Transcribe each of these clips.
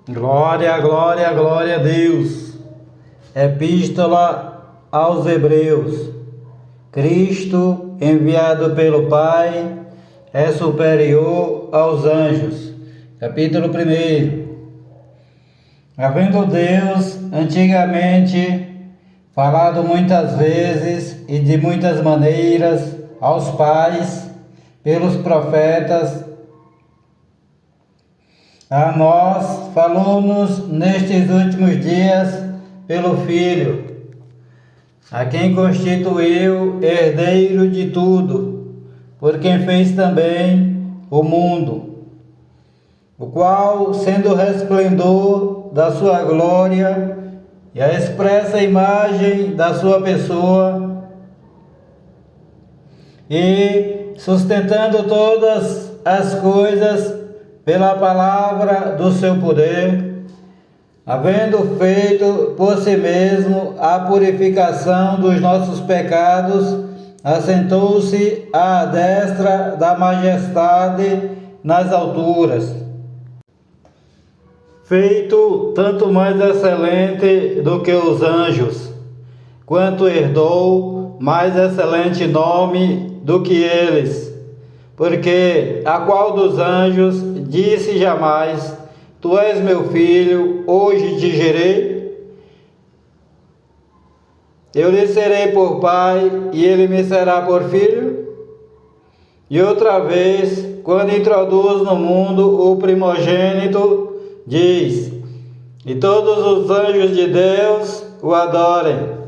Glória, glória, glória a Deus. Epístola aos Hebreus. Cristo, enviado pelo Pai, é superior aos anjos. Capítulo 1. Havendo Deus antigamente falado muitas vezes e de muitas maneiras aos pais pelos profetas, a nós falou-nos nestes últimos dias pelo Filho, a quem constituiu herdeiro de tudo, por quem fez também o mundo, o qual, sendo o resplendor da sua glória e a expressa imagem da sua pessoa, e sustentando todas as coisas pela palavra do seu poder, havendo feito por si mesmo a purificação dos nossos pecados, assentou-se à destra da majestade nas alturas, feito tanto mais excelente do que os anjos, quanto herdou mais excelente nome do que eles, porque a qual dos anjos disse jamais: Tu és meu filho, hoje te gerei? Eu lhe serei por pai e ele me será por filho? E outra vez, quando introduz no mundo o primogênito, diz: E todos os anjos de Deus o adorem.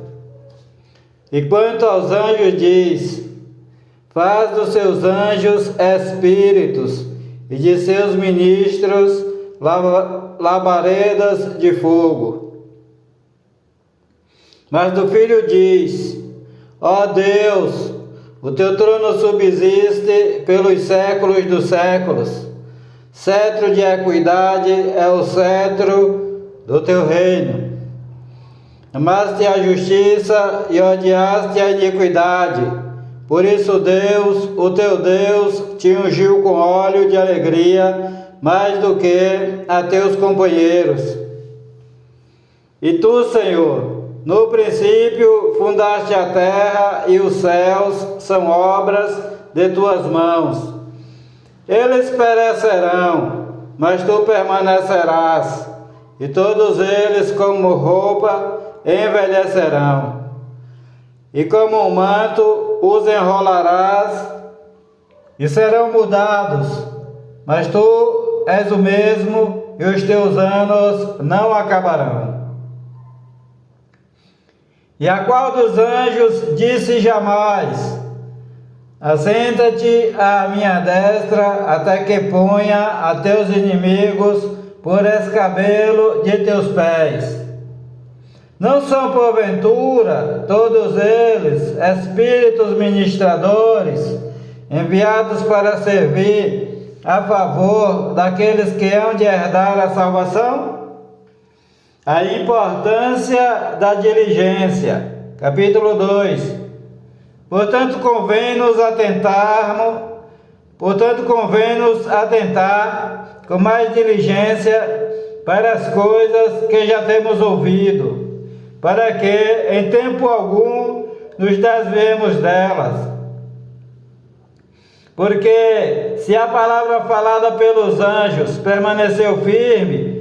E quanto aos anjos diz: Faz dos seus anjos espíritos e de seus ministros labaredas de fogo. Mas do Filho diz: Ó Deus, o teu trono subsiste pelos séculos dos séculos. Cetro de equidade é o cetro do teu reino. Amaste a justiça e odiaste a iniquidade. Por isso Deus, o teu Deus, te ungiu com óleo de alegria, mais do que a teus companheiros. E tu, Senhor, no princípio fundaste a terra e os céus são obras de tuas mãos. Eles perecerão, mas tu permanecerás, e todos eles como roupa envelhecerão. E como um manto os enrolarás e serão mudados, mas tu és o mesmo e os teus anos não acabarão. E a qual dos anjos disse jamais: Assenta-te à minha destra até que ponha a teus inimigos por escabelo de teus pés? Não são, porventura, todos eles espíritos ministradores, enviados para servir a favor daqueles que hão de herdar a salvação? A importância da diligência. Capítulo 2. Portanto, convém-nos atentar com mais diligência para as coisas que já temos ouvido, para que em tempo algum nos desviemos delas. Porque se a palavra falada pelos anjos permaneceu firme,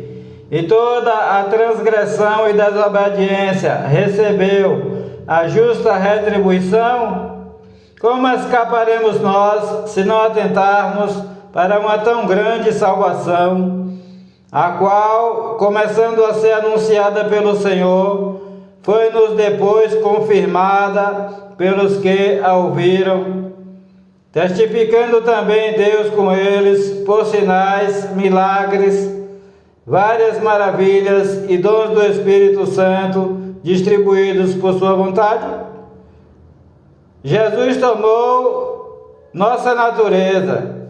e toda a transgressão e desobediência recebeu a justa retribuição, como escaparemos nós se não atentarmos para uma tão grande salvação, a qual, começando a ser anunciada pelo Senhor, foi-nos depois confirmada pelos que a ouviram, testificando também Deus com eles por sinais, milagres, várias maravilhas e dons do Espírito Santo distribuídos por sua vontade? Jesus tomou nossa natureza,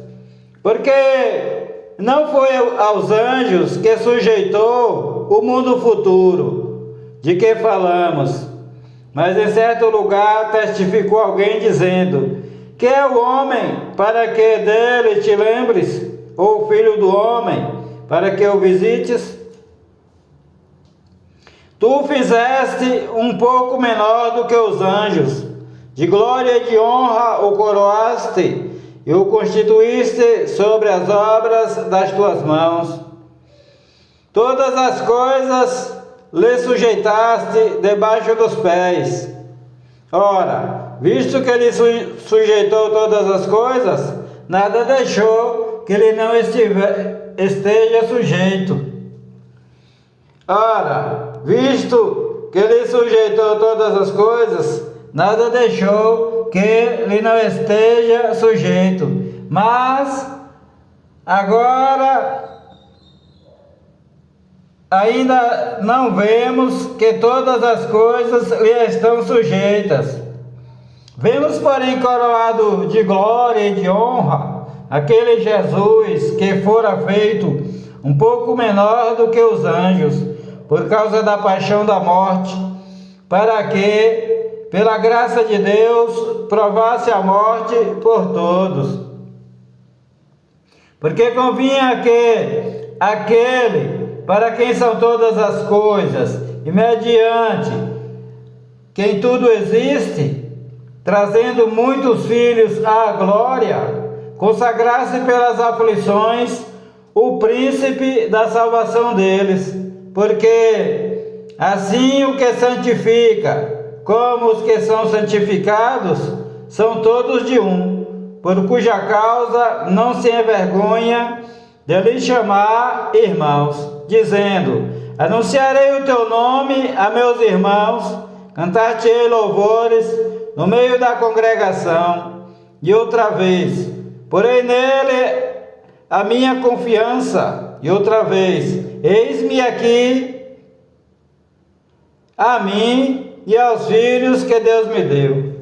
porque não foi aos anjos que sujeitou o mundo futuro de que falamos, mas em certo lugar testificou alguém dizendo: Que é o homem para que dele te lembres, ou o filho do homem para que o visites? tu fizeste um pouco menor do que os anjos, de glória e de honra o coroaste, e o constituíste sobre as obras das tuas mãos. Todas as coisas lhe sujeitaste debaixo dos pés. Ora, visto que ele sujeitou todas as coisas, nada deixou que ele não esteja sujeito. Ora, visto que ele sujeitou todas as coisas, nada deixou que ele não esteja sujeito. Mas agora ainda não vemos que todas as coisas lhe estão sujeitas. Vemos, porém, coroado de glória e de honra aquele Jesus que fora feito um pouco menor do que os anjos, por causa da paixão da morte, para que, pela graça de Deus, provasse a morte por todos. Porque convinha que aquele para quem são todas as coisas, e mediante quem tudo existe, trazendo muitos filhos à glória, consagrasse pelas aflições o príncipe da salvação deles, porque assim o que santifica, como os que são santificados, são todos de um, por cuja causa não se envergonha de lhe chamar irmãos, dizendo: anunciarei o teu nome a meus irmãos, cantar-te-ei louvores no meio da congregação. E outra vez, porei nele a minha confiança, e outra vez, eis-me aqui a mim e aos filhos que Deus me deu.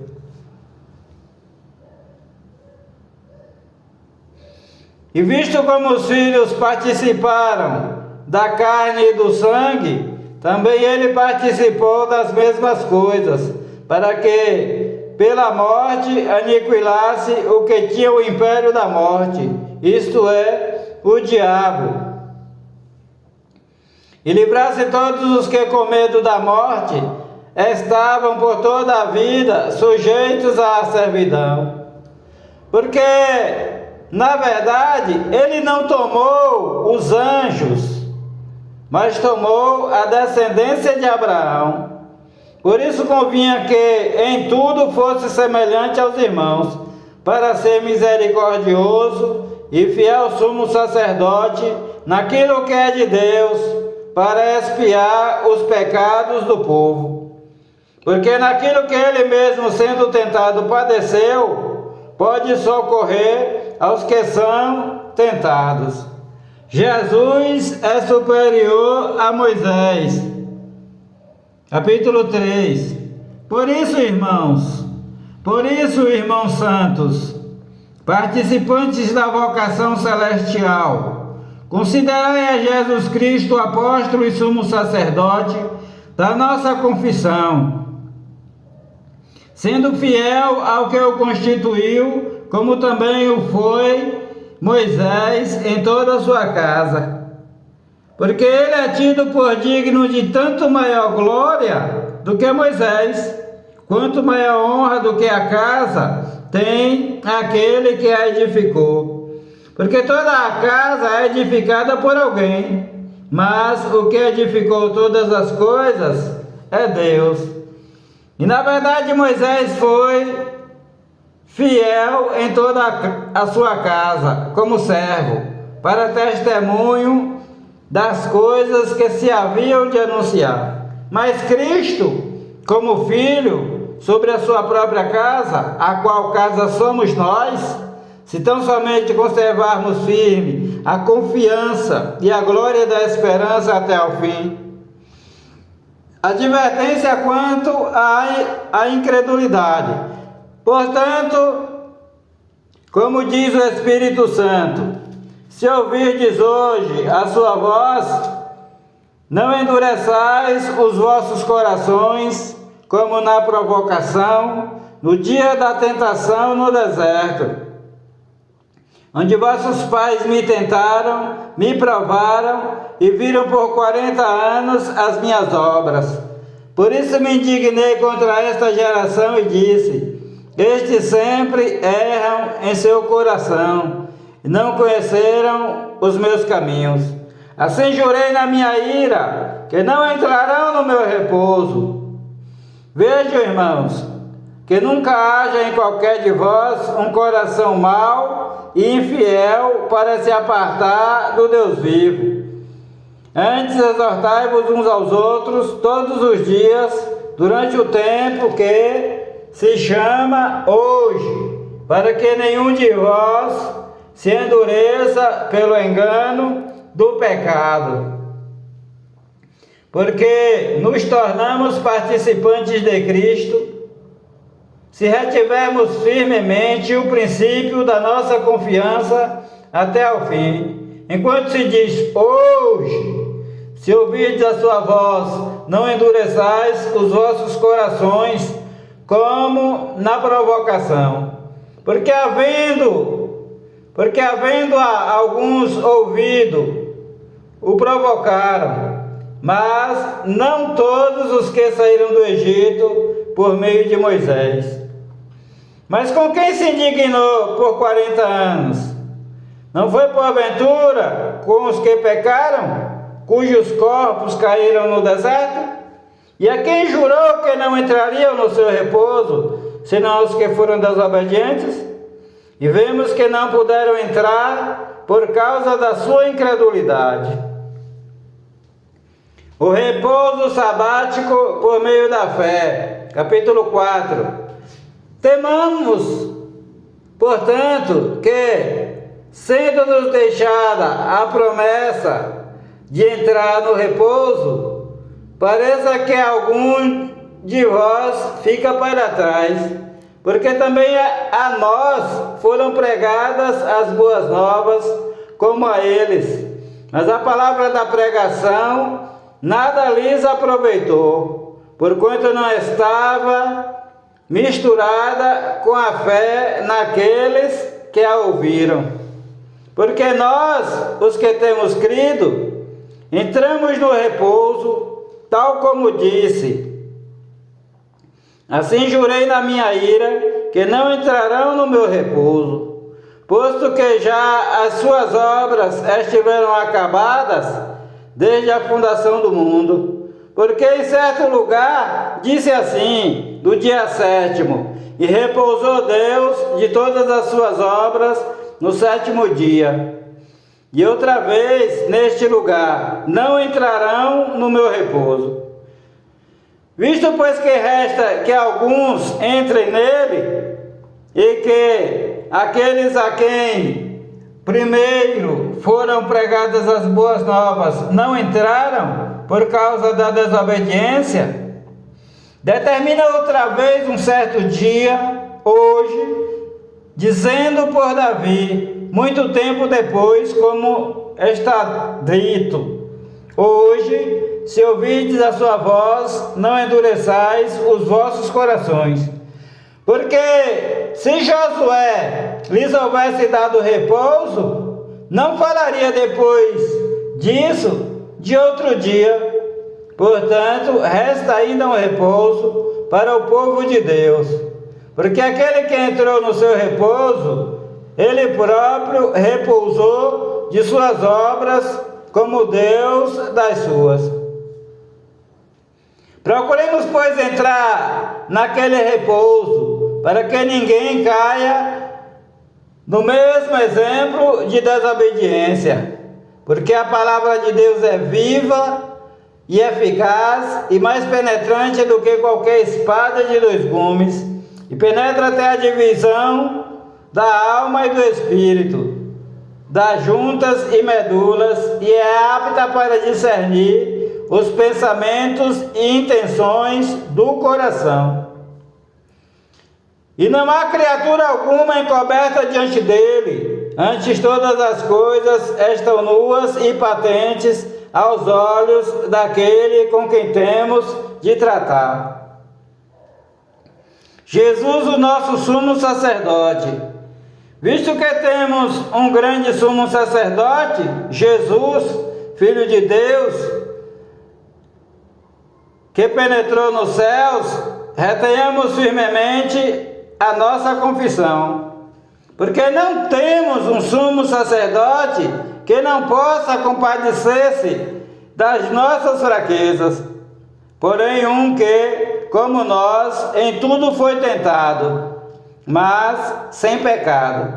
E visto como os filhos participaram da carne e do sangue, também ele participou das mesmas coisas, para que pela morte aniquilasse o que tinha o império da morte, isto é, o diabo, e livrasse todos os que com medo da morte estavam por toda a vida sujeitos à servidão. Porque na verdade, ele não tomou os anjos, mas tomou a descendência de Abraão. Por isso convinha que em tudo fosse semelhante aos irmãos, para ser misericordioso e fiel sumo sacerdote naquilo que é de Deus, para expiar os pecados do povo. Porque naquilo que ele mesmo, sendo tentado, padeceu, pode socorrer aos que são tentados. Jesus é superior a Moisés. Capítulo 3. Por isso, irmãos santos, participantes da vocação celestial, considerai a Jesus Cristo, apóstolo e sumo sacerdote da nossa confissão, sendo fiel ao que o constituiu, como também o foi Moisés em toda a sua casa. Porque ele é tido por digno de tanto maior glória do que Moisés, quanto maior honra do que a casa tem aquele que a edificou. Porque toda a casa é edificada por alguém, mas o que edificou todas as coisas é Deus. E na verdade Moisés foi fiel em toda a sua casa, como servo, para testemunho das coisas que se haviam de anunciar. Mas Cristo, como filho, sobre a sua própria casa, a qual casa somos nós, se tão somente conservarmos firme a confiança e a glória da esperança até ao fim. Advertência quanto à incredulidade. Portanto, como diz o Espírito Santo, se ouvirdes hoje a sua voz, não endureçais os vossos corações, como na provocação, no dia da tentação no deserto, onde vossos pais me tentaram, me provaram e viram por 40 anos as minhas obras. Por isso me indignei contra esta geração e disse: estes sempre erram em seu coração, e não conheceram os meus caminhos. Assim jurei na minha ira, que não entrarão no meu repouso. Vejam, irmãos, que nunca haja em qualquer de vós um coração mau e infiel para se apartar do Deus vivo. Antes exortai-vos uns aos outros todos os dias, durante o tempo que se chama hoje, para que nenhum de vós se endureça pelo engano do pecado. Porque nos tornamos participantes de Cristo, se retivermos firmemente o princípio da nossa confiança até o fim. Enquanto se diz hoje, se ouvirdes a sua voz, não endureçais os vossos corações, como na provocação. Porque havendo alguns ouvido, o provocaram, mas não todos os que saíram do Egito por meio de Moisés. Mas com quem se indignou por 40 anos? Não foi porventura com os que pecaram, cujos corpos caíram no deserto? E a quem jurou que não entrariam no seu repouso, senão os que foram desobedientes? E vemos que não puderam entrar por causa da sua incredulidade. O repouso sabático por meio da fé. Capítulo 4. Temamos, portanto, que, sendo-nos deixada a promessa de entrar no repouso, pareça que algum de vós fica para trás, porque também a nós foram pregadas as boas novas, como a eles. Mas a palavra da pregação nada lhes aproveitou, porquanto não estava misturada com a fé naqueles que a ouviram. Porque nós, os que temos crido, entramos no repouso, tal como disse: assim jurei na minha ira, que não entrarão no meu repouso, posto que já as suas obras estiveram acabadas desde a fundação do mundo. Porque em certo lugar disse assim, do dia 7º, e repousou Deus de todas as suas obras no 7º dia. E outra vez neste lugar, não entrarão no meu repouso. Visto, pois, que resta que alguns entrem nele, e que aqueles a quem primeiro foram pregadas as boas novas não entraram por causa da desobediência, determina outra vez um certo dia, hoje, dizendo por Davi, muito tempo depois, como está dito: hoje, se ouvirdes a sua voz, não endureçais os vossos corações. Porque se Josué lhes houvesse dado repouso, não falaria depois disso de outro dia. Portanto, resta ainda um repouso para o povo de Deus. Porque aquele que entrou no seu repouso, ele próprio repousou de suas obras, como Deus das suas. Procuremos, pois, entrar naquele repouso, para que ninguém caia no mesmo exemplo de desobediência. Porque a palavra de Deus é viva e eficaz e mais penetrante do que qualquer espada de 2 gumes, e penetra até a divisão da alma e do espírito, das juntas e medulas, e é apta para discernir os pensamentos e intenções do coração. E não há criatura alguma encoberta diante dele. Antes, todas as coisas estão nuas e patentes aos olhos daquele com quem temos de tratar. Jesus, o nosso sumo sacerdote, Visto que temos um grande sumo sacerdote, Jesus, Filho de Deus, que penetrou nos céus, retenhamos firmemente a nossa confissão, porque não temos um sumo sacerdote que não possa compadecer-se das nossas fraquezas, porém um que, como nós, em tudo foi tentado, mas sem pecado.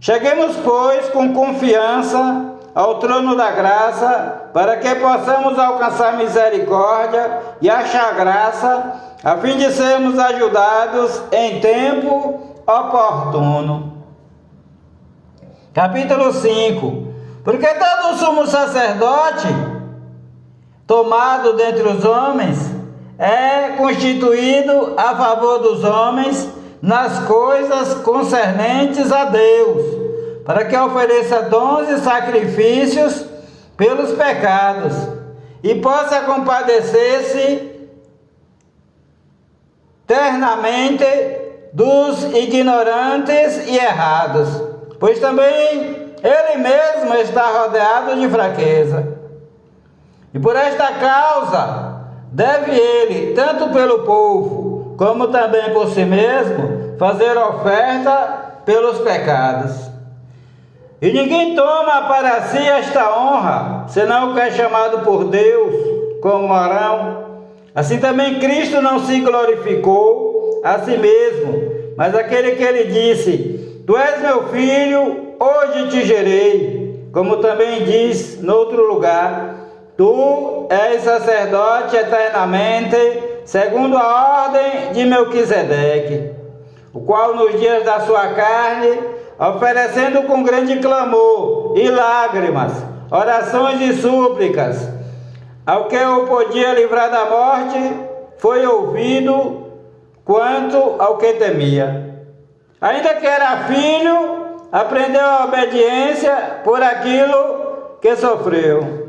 Cheguemos, pois, com confiança ao trono da graça, para que possamos alcançar misericórdia e achar graça, a fim de sermos ajudados em tempo oportuno. Capítulo 5. Porque todo sumo sacerdote, tomado dentre os homens, é constituído a favor dos homens nas coisas concernentes a Deus, para que ofereça dons e sacrifícios pelos pecados, e possa compadecer-se ternamente dos ignorantes e errados, pois também ele mesmo está rodeado de fraqueza. E por esta causa deve ele, tanto pelo povo, como também por si mesmo, fazer oferta pelos pecados. E ninguém toma para si esta honra, senão o que é chamado por Deus, como Arão. Assim também Cristo não se glorificou a si mesmo, mas aquele que ele disse: Tu és meu filho, hoje te gerei. Como também diz noutro lugar: Tu és sacerdote eternamente, segundo a ordem de Melquisedeque, o qual nos dias da sua carne, oferecendo com grande clamor e lágrimas, orações e súplicas, ao que o podia livrar da morte, foi ouvido quanto ao que temia. Ainda que era filho, aprendeu a obediência por aquilo que sofreu.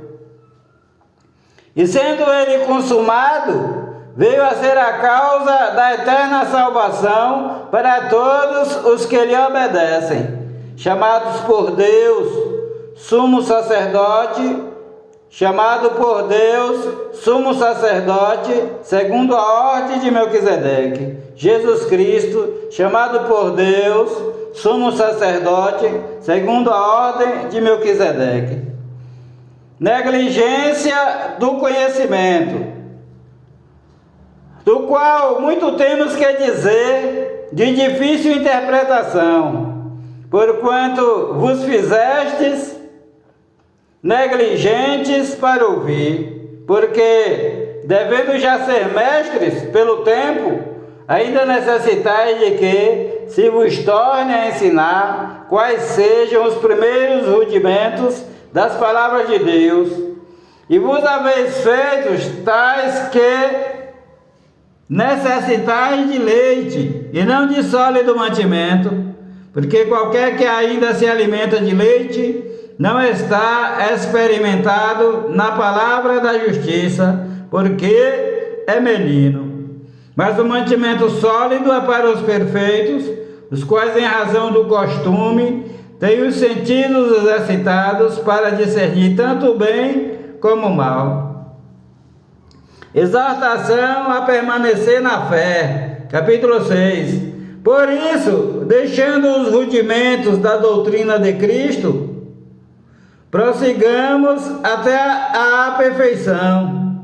E sendo ele consumado, veio a ser a causa da eterna salvação para todos os que lhe obedecem, chamados por Deus, sumo sacerdote, segundo a ordem de Melquisedeque, Jesus Cristo, chamado por Deus, sumo sacerdote, segundo a ordem de Melquisedeque. Negligência do conhecimento, do qual muito temos que dizer, de difícil interpretação, porquanto vos fizestes negligentes para ouvir, porque, devendo já ser mestres pelo tempo, ainda necessitais de que se vos torne a ensinar quais sejam os primeiros rudimentos das palavras de Deus, e vos haveis feitos tais que necessitais de leite, e não de sólido mantimento, porque qualquer que ainda se alimenta de leite, não está experimentado na palavra da justiça, porque é menino. Mas o mantimento sólido é para os perfeitos, os quais, em razão do costume, têm os sentidos exercitados para discernir tanto o bem como o mal. Exortação a permanecer na fé. Capítulo 6. Por isso, deixando os rudimentos da doutrina de Cristo, prossigamos até a perfeição,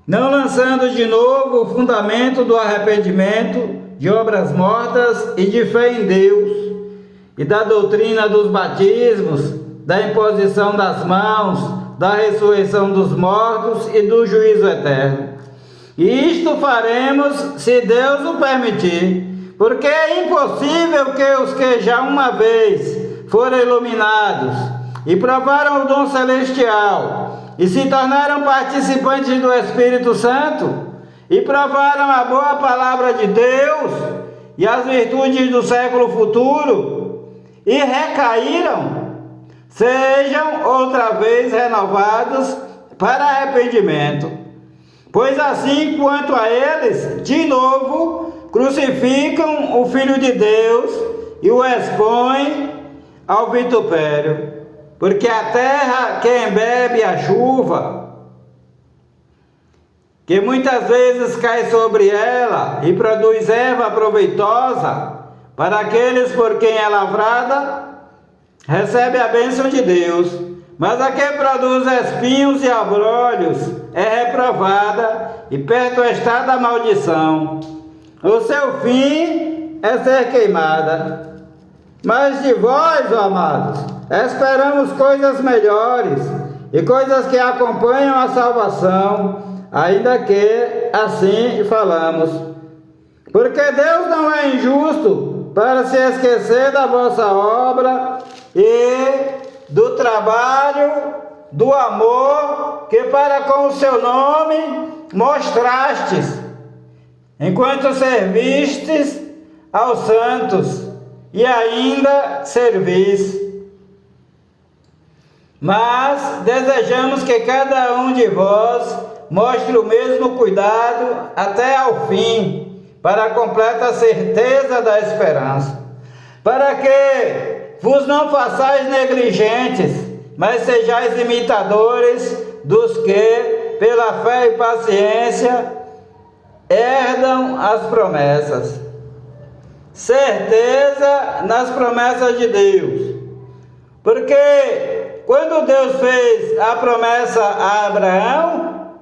não lançando de novo o fundamento do arrependimento, de obras mortas e de fé em Deus, e da doutrina dos batismos, da imposição das mãos, da ressurreição dos mortos e do juízo eterno. E isto faremos, se Deus o permitir, porque é impossível que os que já uma vez foram iluminados e provaram o dom celestial e se tornaram participantes do Espírito Santo e provaram a boa palavra de Deus e as virtudes do século futuro e recaíram, sejam outra vez renovados para arrependimento. Pois assim quanto a eles, de novo, crucificam o Filho de Deus e o expõe ao vitupério, porque a terra que embebe a chuva, que muitas vezes cai sobre ela e produz erva proveitosa para aqueles por quem é lavrada, recebe a bênção de Deus, mas a que produz espinhos e abrolhos é reprovada e perto está da maldição. O seu fim é ser queimada. Mas de vós, ó amados, esperamos coisas melhores e coisas que acompanham a salvação, ainda que assim falamos. Porque Deus não é injusto para se esquecer da vossa obra e do trabalho, do amor que para com o seu nome mostrastes, enquanto servistes aos santos e ainda servis. Mas desejamos que cada um de vós mostre o mesmo cuidado até ao fim, para a completa certeza da esperança, para que vos não façais negligentes, mas sejais imitadores dos que, pela fé e paciência, herdam as promessas. Certeza nas promessas de Deus, porque quando Deus fez a promessa a Abraão,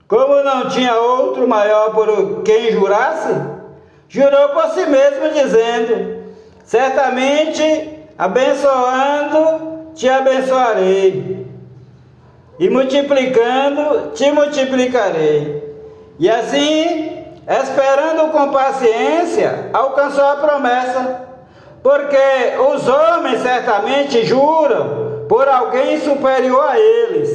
como não tinha outro maior por quem jurasse, jurou por si mesmo, dizendo: certamente abençoando te abençoarei, e multiplicando te multiplicarei. E assim, esperando com paciência, alcançou a promessa, porque os homens certamente juram por alguém superior a eles,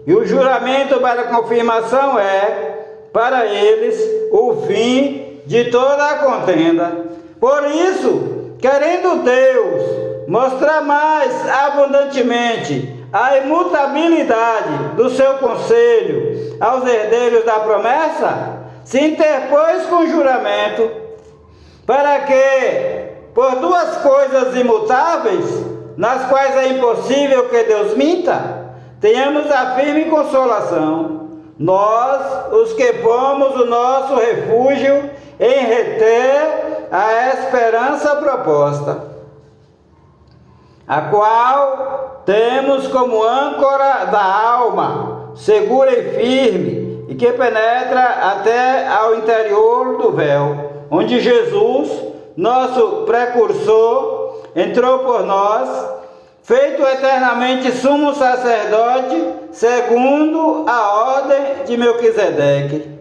e o juramento para confirmação é, para eles, o fim de toda a contenda. Por isso, querendo Deus mostrar mais abundantemente a imutabilidade do seu conselho aos herdeiros da promessa, se interpôs com juramento, para que, por duas coisas imutáveis, nas quais é impossível que Deus minta, tenhamos a firme consolação, nós, os que pomos o nosso refúgio em reter a esperança proposta, a qual temos como âncora da alma, segura e firme, e que penetra até ao interior do véu, onde Jesus, nosso precursor, entrou por nós, feito eternamente sumo sacerdote, segundo a ordem de Melquisedeque.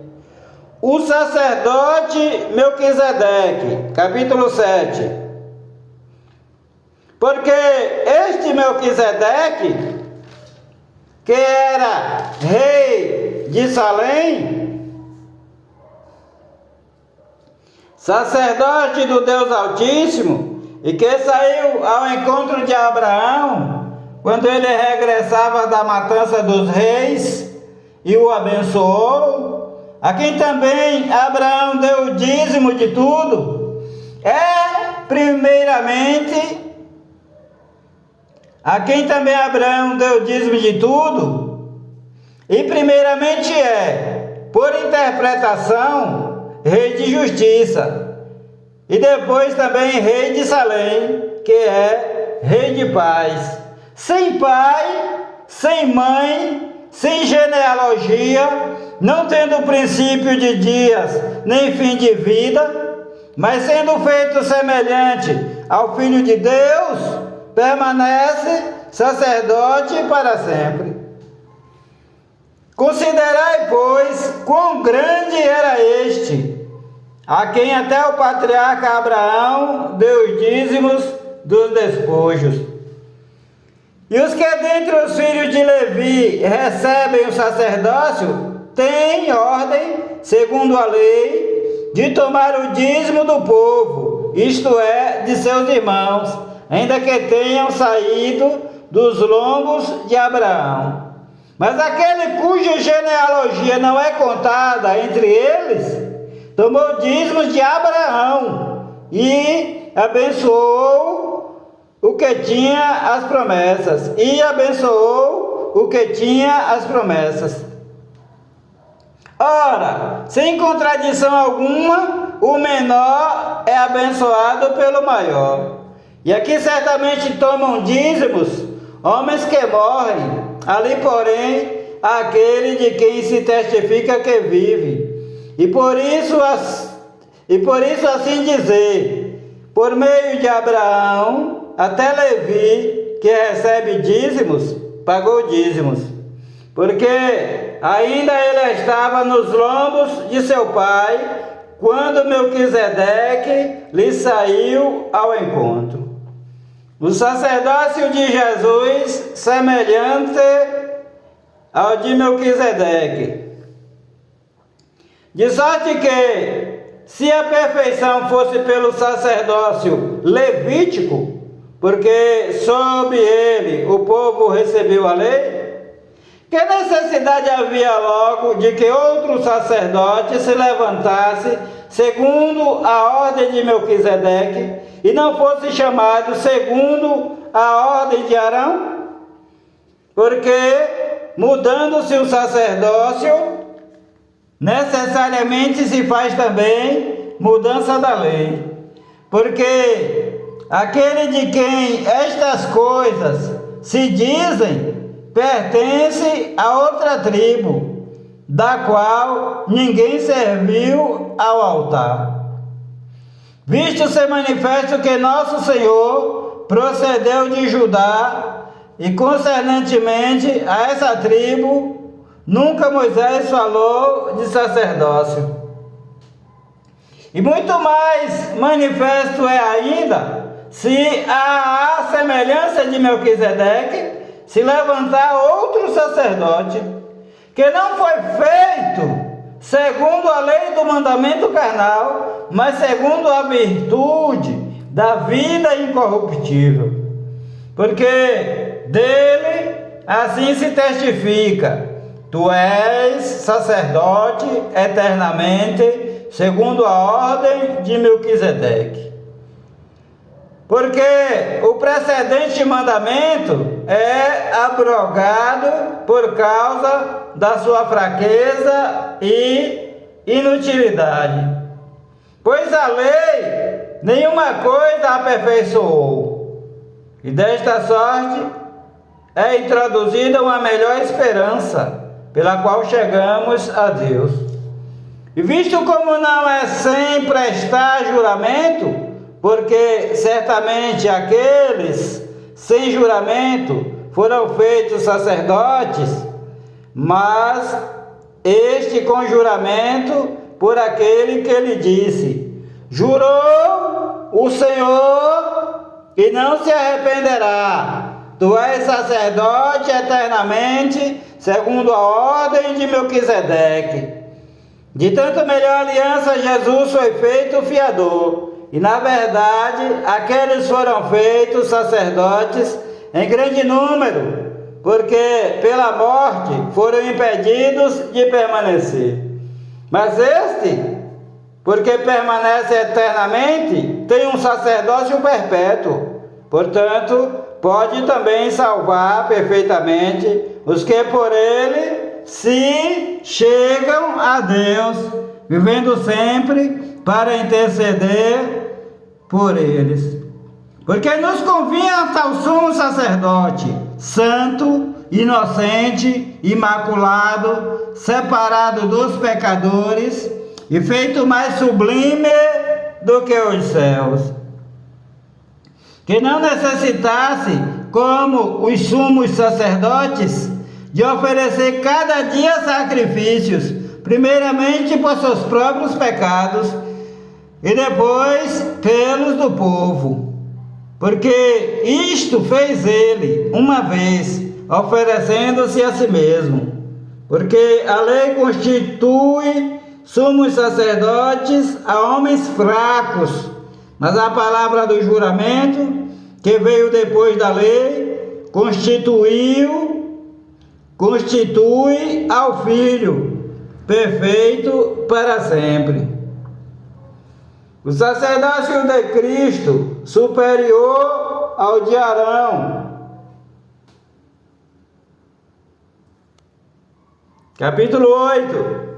O sacerdote Melquisedeque, capítulo 7. Porque este Melquisedeque, que era rei de Salém, sacerdote do Deus Altíssimo, e que saiu ao encontro de Abraão, quando ele regressava da matança dos reis, e o abençoou, a quem também Abraão deu o dízimo de tudo, a quem também Abraão deu o dízimo de tudo, e primeiramente por interpretação, rei de justiça, e depois também rei de Salém, que é rei de paz, sem pai, sem mãe, sem genealogia, não tendo princípio de dias, nem fim de vida, mas sendo feito semelhante ao Filho de Deus, permanece sacerdote para sempre. Considerai, pois, quão grande era este, a quem até o patriarca Abraão deu os dízimos dos despojos. E os que dentre os filhos de Levi recebem o sacerdócio, têm ordem, segundo a lei, de tomar o dízimo do povo, isto é, de seus irmãos, ainda que tenham saído dos lombos de Abraão. Mas aquele cuja genealogia não é contada entre eles, tomou dízimos de Abraão, e abençoou o que tinha as promessas. E abençoou o que tinha as promessas. Ora, sem contradição alguma, o menor é abençoado pelo maior. E aqui certamente tomam dízimos homens que morrem, ali porém aquele de quem se testifica que vive. E por isso assim dizer, por meio de Abraão, até Levi, que recebe dízimos, pagou dízimos, porque ainda ele estava nos lombos de seu pai, quando Melquisedeque lhe saiu ao encontro. O sacerdócio de Jesus, semelhante ao de Melquisedeque. De sorte que, se a perfeição fosse pelo sacerdócio levítico, porque sob ele o povo recebeu a lei, que necessidade havia logo de que outro sacerdote se levantasse segundo a ordem de Melquisedeque e não fosse chamado segundo a ordem de Arão? Porque, mudando-se o sacerdócio, necessariamente se faz também mudança da lei. Porque aquele de quem estas coisas se dizem pertence a outra tribo, da qual ninguém serviu ao altar. Visto ser manifesto que nosso Senhor procedeu de Judá, e concernentemente a essa tribo, nunca Moisés falou de sacerdócio. E muito mais manifesto é ainda, se a semelhança de Melquisedeque se levantar outro sacerdote, que não foi feito segundo a lei do mandamento carnal, mas segundo a virtude da vida incorruptível. Porque dele assim se testifica: tu és sacerdote eternamente, segundo a ordem de Melquisedeque. Porque o precedente mandamento é abrogado por causa da sua fraqueza e inutilidade. Pois a lei nenhuma coisa aperfeiçoou, e desta sorte é introduzida uma melhor esperança, pela qual chegamos a Deus. E visto como não é sem prestar juramento, porque certamente aqueles sem juramento foram feitos sacerdotes, mas este com juramento por aquele que lhe disse: jurou o Senhor e não se arrependerá, tu és sacerdote eternamente, segundo a ordem de Melquisedeque. De tanto melhor aliança Jesus foi feito fiador. E na verdade, aqueles foram feitos sacerdotes em grande número, porque pela morte foram impedidos de permanecer. Mas este, porque permanece eternamente, tem um sacerdócio perpétuo. Portanto, pode também salvar perfeitamente os que por ele se chegam a Deus, vivendo sempre para interceder por eles. Porque nos convinha tal sumo sacerdote, santo, inocente, imaculado, separado dos pecadores e feito mais sublime do que os céus, que não necessitasse, como os sumos sacerdotes, de oferecer cada dia sacrifícios, primeiramente por seus próprios pecados e depois pelos do povo, porque isto fez ele uma vez, oferecendo-se a si mesmo. Porque a lei constitui sumos sacerdotes a homens fracos, mas a palavra do juramento, que veio depois da lei, constitui ao Filho, perfeito para sempre. O sacerdócio de Cristo superior ao de Arão. Capítulo 8.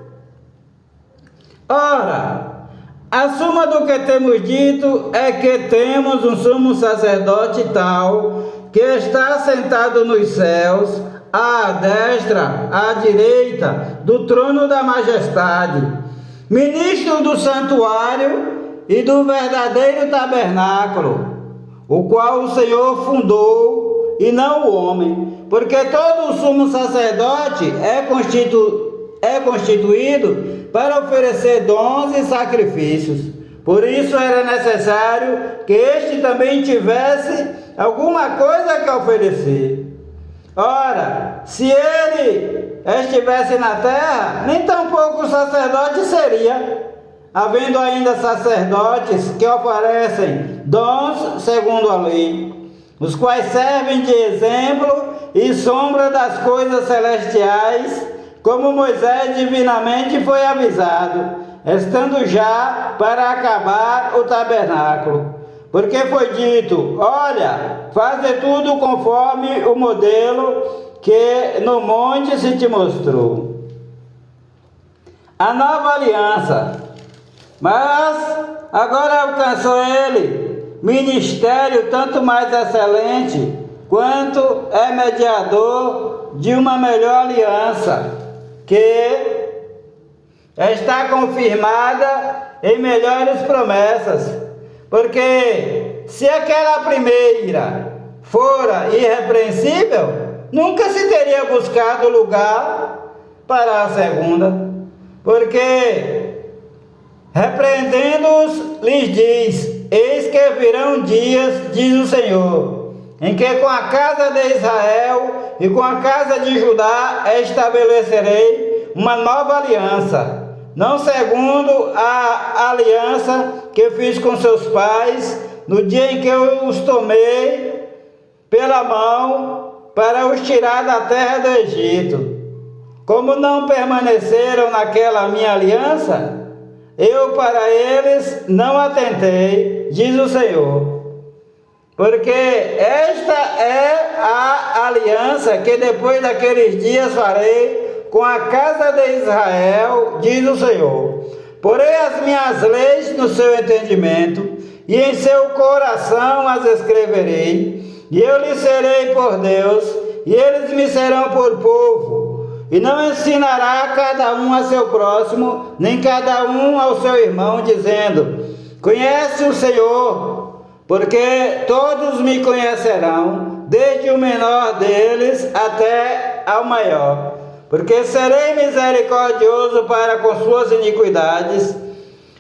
Ora, a suma do que temos dito é que temos um sumo sacerdote tal, que está sentado nos céus, à destra, à direita do trono da majestade, ministro do santuário e do verdadeiro tabernáculo, o qual o Senhor fundou e não o homem, porque todo o sumo sacerdote é constituído para oferecer dons e sacrifícios. Por isso era necessário que este também tivesse alguma coisa que oferecer. Ora, se ele estivesse na terra, nem tampouco sacerdote seria, havendo ainda sacerdotes que oferecem dons segundo a lei, os quais servem de exemplo e sombra das coisas celestiais, como Moisés divinamente foi avisado, estando já para acabar o tabernáculo. Porque foi dito: olha, faze tudo conforme o modelo que no monte se te mostrou. A nova aliança. Mas agora alcançou ele ministério tanto mais excelente, quanto é mediador de uma melhor aliança, que está confirmada em melhores promessas. Porque se aquela primeira fora irrepreensível, nunca se teria buscado lugar para a segunda. Porque repreendendo-os, lhes diz: eis que virão dias, diz o Senhor, em que com a casa de Israel e com a casa de Judá estabelecerei uma nova aliança, não segundo a aliança que fiz com seus pais, no dia em que eu os tomei pela mão para os tirar da terra do Egito. Como não permaneceram naquela minha aliança, eu para eles não atentei, diz o Senhor. Porque esta é a aliança que depois daqueles dias farei com a casa de Israel, diz o Senhor. Porei as minhas leis no seu entendimento, e em seu coração as escreverei, e eu lhes serei por Deus, e eles me serão por povo. E não ensinará cada um a seu próximo, nem cada um ao seu irmão, dizendo: conhece o Senhor, porque todos me conhecerão, desde o menor deles até ao maior. Porque serei misericordioso para com suas iniquidades,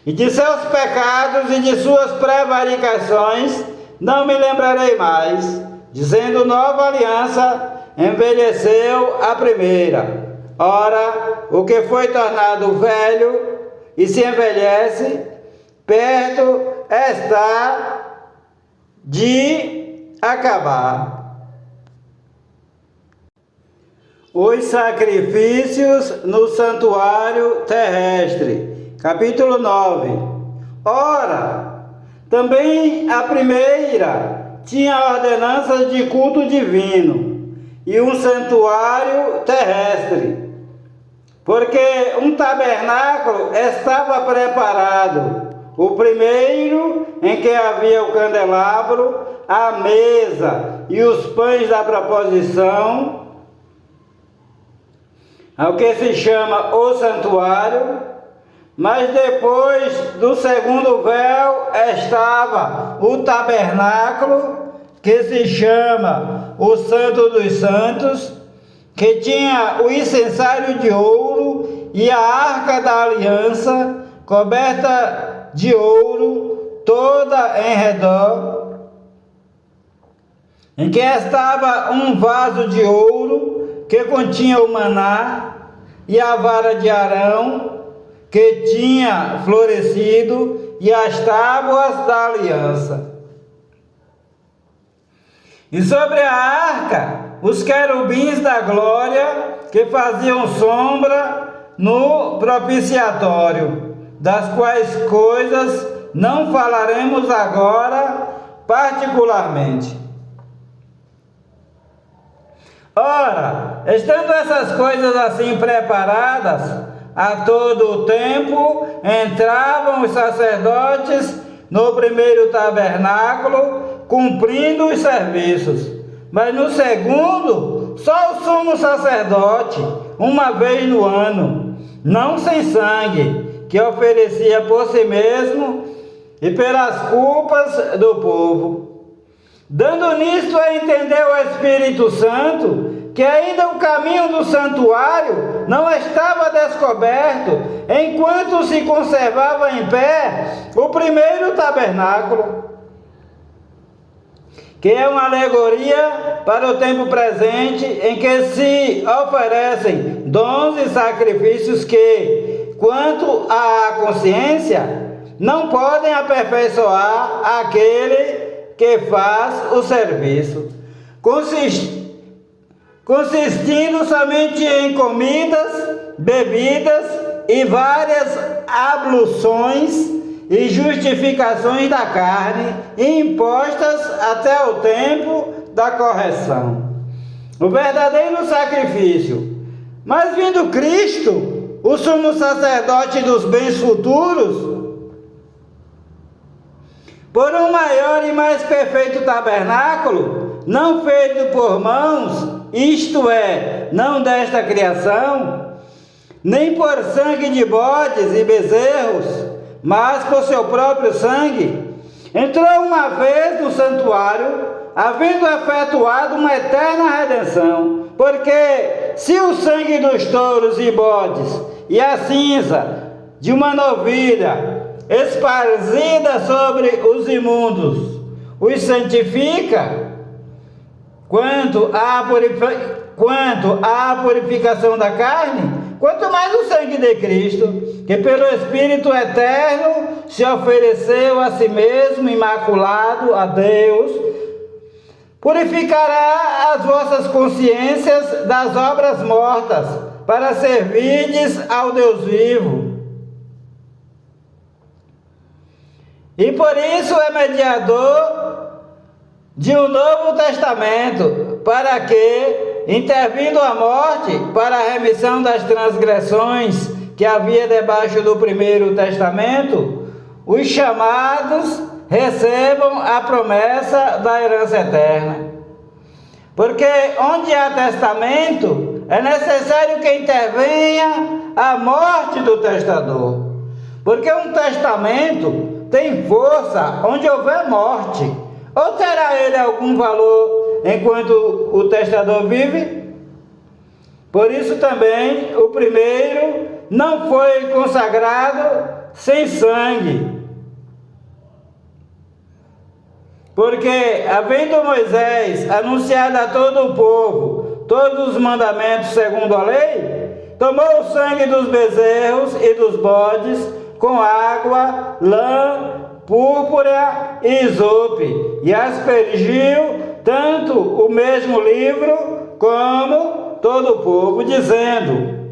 e de seus pecados e de suas prevaricações não me lembrarei mais. Dizendo: nova aliança envelheceu a primeira. Ora, o que foi tornado velho e se envelhece, perto está de acabar. Os sacrifícios no santuário terrestre. Capítulo 9. Ora, também a primeira tinha ordenanças de culto divino e um santuário terrestre, porque um tabernáculo estava preparado, o primeiro em que havia o candelabro, a mesa e os pães da proposição, ao que se chama o santuário. Mas depois do segundo véu estava o tabernáculo, que se chama o Santo dos Santos, que tinha o incensário de ouro e a arca da aliança, coberta de ouro, toda em redor, em que estava um vaso de ouro, que continha o maná, e a vara de Arão, que tinha florescido, e as tábuas da aliança. E sobre a arca, os querubins da glória, que faziam sombra no propiciatório, das quais coisas não falaremos agora particularmente. Ora, estando essas coisas assim preparadas, a todo o tempo entravam os sacerdotes no primeiro tabernáculo, cumprindo os serviços. Mas no segundo, só o sumo sacerdote, uma vez no ano, não sem sangue, que oferecia por si mesmo e pelas culpas do povo. Dando nisto a entender o Espírito Santo, que ainda o caminho do santuário não estava descoberto, enquanto se conservava em pé o primeiro tabernáculo, que é uma alegoria para o tempo presente, em que se oferecem dons e sacrifícios que, quanto à consciência, não podem aperfeiçoar aquele que faz o serviço, consistindo somente em comidas, bebidas e várias abluções e justificações da carne, impostas até o tempo da correção. O verdadeiro sacrifício. Mas vindo Cristo, o sumo sacerdote dos bens futuros, por um maior e mais perfeito tabernáculo, não feito por mãos, isto é, não desta criação, nem por sangue de bodes e bezerros, mas por seu próprio sangue, entrou uma vez no santuário, havendo efetuado uma eterna redenção. Porque se o sangue dos touros e bodes e a cinza de uma novilha esparzida sobre os imundos os santifica, quanto à purificação da carne, quanto mais o sangue de Cristo, que pelo Espírito eterno se ofereceu a si mesmo imaculado a Deus, purificará as vossas consciências das obras mortas, para servirdes ao Deus vivo. E por isso é mediador de um novo testamento, para que, intervindo a morte para a remissão das transgressões que havia debaixo do primeiro testamento, os chamados recebam a promessa da herança eterna. Porque onde há testamento, é necessário que intervenha a morte do testador. Porque um testamento tem força onde houver morte. Ou terá ele algum valor enquanto o testador vive? Por isso também o primeiro não foi consagrado sem sangue. Porque, havendo Moisés anunciado a todo o povo todos os mandamentos segundo a lei, tomou o sangue dos bezerros e dos bodes com água, lã, púrpura e isope, e aspergiu tanto o mesmo livro como todo o povo, dizendo: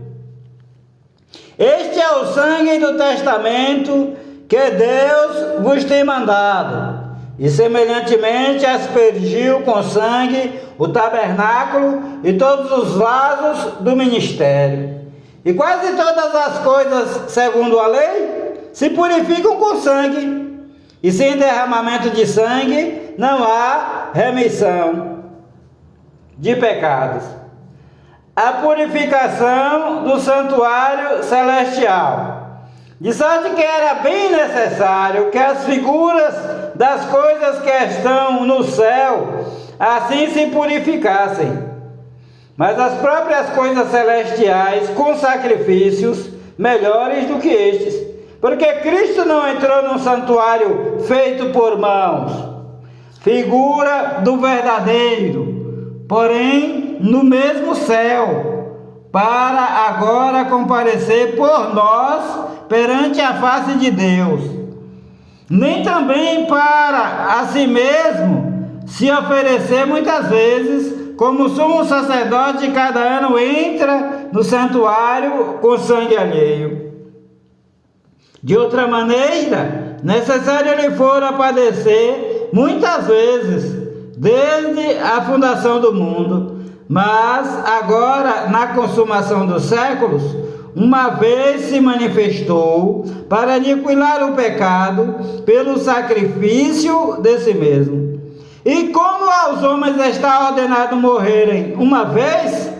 este é o sangue do testamento que Deus vos tem mandado. E semelhantemente aspergiu com sangue o tabernáculo e todos os vasos do ministério. E quase todas as coisas, segundo a lei, se purificam com sangue. E sem derramamento de sangue não há remissão de pecados. A purificação do santuário celestial. De sorte que era bem necessário que as figuras das coisas que estão no céu assim se purificassem. Mas as próprias coisas celestiais com sacrifícios melhores do que estes. Porque Cristo não entrou num santuário feito por mãos, figura do verdadeiro, porém no mesmo céu, para agora comparecer por nós perante a face de Deus. Nem também para a si mesmo se oferecer muitas vezes, como sumo sacerdote cada ano entra no santuário com sangue alheio. De outra maneira, necessário lhe fora padecer muitas vezes, desde a fundação do mundo, mas agora, na consumação dos séculos, uma vez se manifestou para aniquilar o pecado pelo sacrifício de si mesmo. E como aos homens está ordenado morrerem uma vez,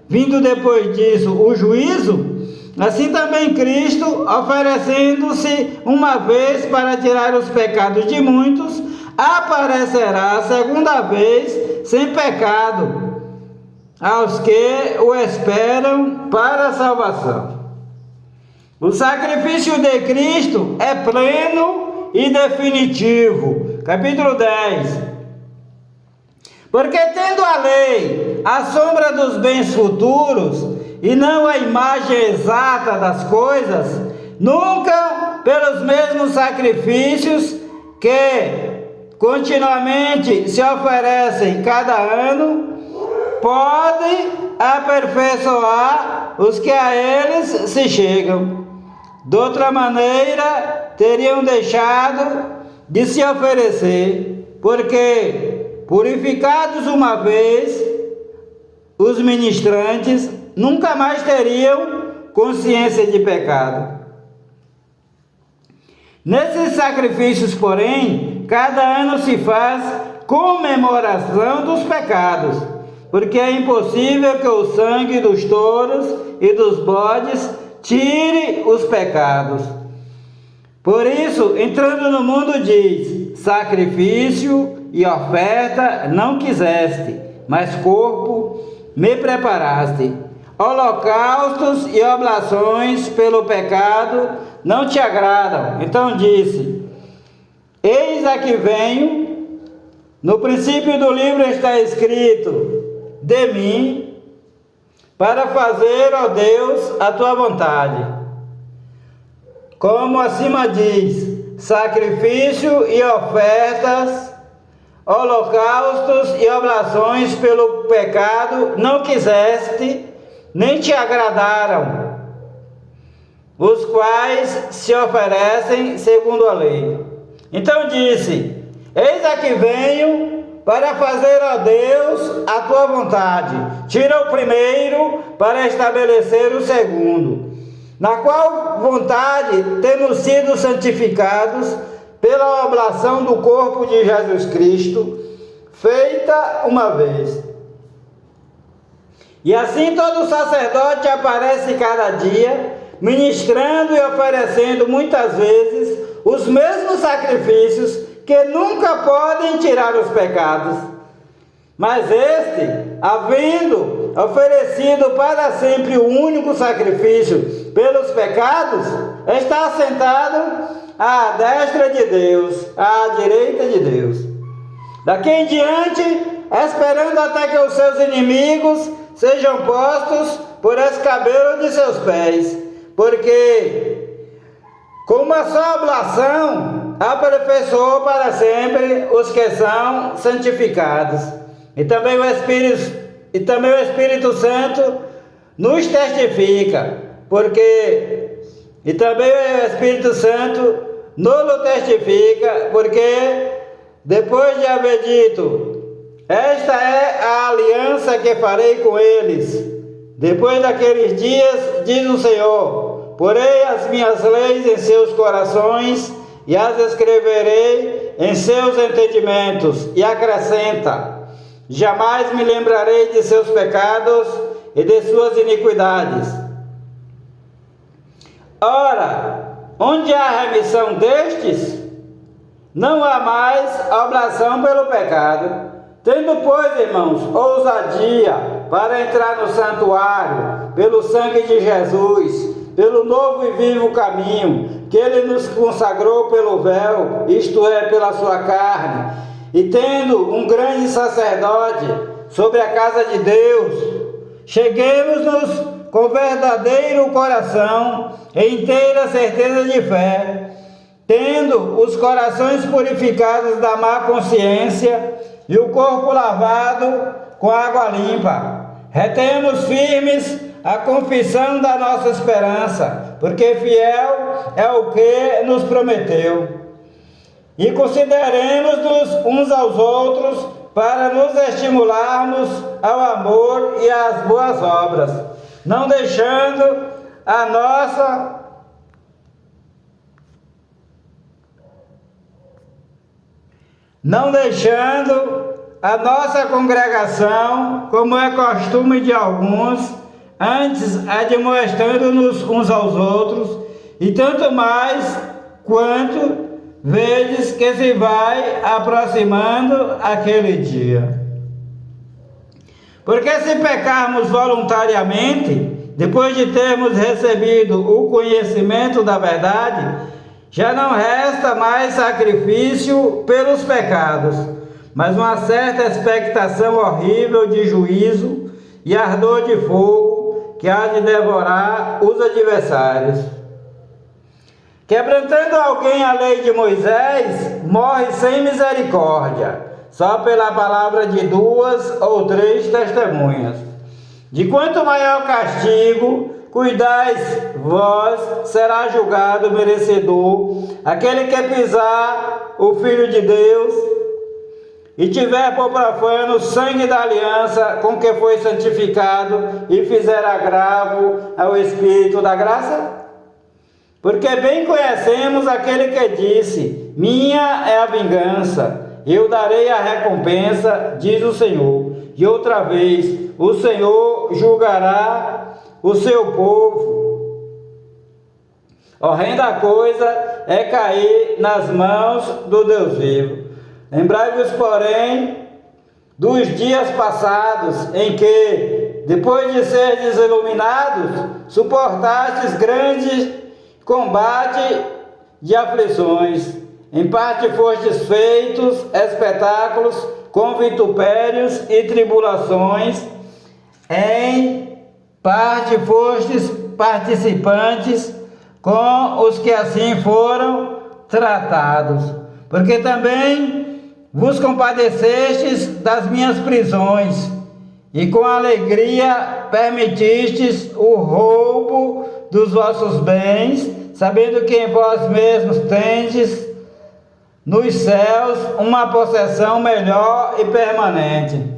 vindo depois disso o juízo, assim também Cristo, oferecendo-se uma vez para tirar os pecados de muitos, aparecerá segunda vez sem pecado aos que o esperam para a salvação. O sacrifício de Cristo é pleno e definitivo. Capítulo 10. Porque tendo a lei a sombra dos bens futuros e não a imagem exata das coisas, nunca pelos mesmos sacrifícios que continuamente se oferecem cada ano, pode aperfeiçoar os que a eles se chegam. De outra maneira, teriam deixado de se oferecer, porque, purificados uma vez, os ministrantes nunca mais teriam consciência de pecado. Nesses sacrifícios, porém, cada ano se faz comemoração dos pecados, porque é impossível que o sangue dos touros e dos bodes tire os pecados. Por isso, entrando no mundo, diz: sacrifício e oferta não quiseste, mas corpo me preparaste. Holocaustos e oblações pelo pecado não te agradam. Então disse: eis aqui venho. No princípio do livro está escrito: de mim, para fazer, ó Deus, a tua vontade. Como acima diz: sacrifício e ofertas, holocaustos e oblações pelo pecado não quiseste, nem te agradaram, os quais se oferecem segundo a lei. Então disse: eis aqui venho para fazer, ó Deus, a tua vontade. Tira o primeiro para estabelecer o segundo, na qual vontade temos sido santificados pela oblação do corpo de Jesus Cristo, feita uma vez. E assim todo sacerdote aparece cada dia, ministrando e oferecendo muitas vezes os mesmos sacrifícios que nunca podem tirar os pecados. Mas este, havendo oferecido para sempre o único sacrifício pelos pecados, está assentado à destra de Deus, à direita de Deus. Daqui em diante, esperando até que os seus inimigos sejam postos por escabelo de seus pés, porque com uma só oblação aperfeiçoou para sempre os que são santificados. E também o Espírito Santo nos testifica, e também o Espírito Santo nos testifica, porque depois de haver dito: esta é a aliança que farei com eles, depois daqueles dias, diz o Senhor, porei as minhas leis em seus corações e as escreverei em seus entendimentos. E acrescenta: jamais me lembrarei de seus pecados e de suas iniquidades. Ora, onde há remissão destes, não há mais oblação pelo pecado. Tendo, pois, irmãos, ousadia para entrar no santuário, pelo sangue de Jesus, pelo novo e vivo caminho, que Ele nos consagrou pelo véu, isto é, pela sua carne, e tendo um grande sacerdote sobre a casa de Deus, cheguemos-nos com verdadeiro coração e inteira certeza de fé, tendo os corações purificados da má consciência e o corpo lavado com água limpa. Retemos firmes a confissão da nossa esperança, porque fiel é o que nos prometeu. e consideremos-nos uns aos outros para nos estimularmos ao amor e às boas obras, não deixando a nossa congregação, como é costume de alguns, antes admoestando-nos uns aos outros, e tanto mais quanto vedes que se vai aproximando aquele dia. Porque se pecarmos voluntariamente, depois de termos recebido o conhecimento da verdade, já não resta mais sacrifício pelos pecados, mas uma certa expectação horrível de juízo e ardor de fogo que há de devorar os adversários. Quebrantando alguém a lei de Moisés, morre sem misericórdia, só pela palavra de 2 ou 3 testemunhas. De quanto maior castigo cuidais vós, será julgado merecedor aquele que pisar o Filho de Deus e tiver por profano o sangue da aliança com que foi santificado e fizer agravo ao Espírito da graça? Porque bem conhecemos aquele que disse: minha é a vingança, eu darei a recompensa, diz o Senhor. E outra vez, o Senhor julgará o seu povo. Horrenda coisa é cair nas mãos do Deus vivo. Lembrai-vos, porém, dos dias passados, em que, depois de serdes iluminados, suportastes grande combate de aflições. Em parte fostes feitos espetáculos com vitupérios e tribulações, em parte fostes participantes com os que assim foram tratados, porque também vos compadecestes das minhas prisões, e com alegria permitistes o roubo dos vossos bens, sabendo que em vós mesmos tendes nos céus uma possessão melhor e permanente.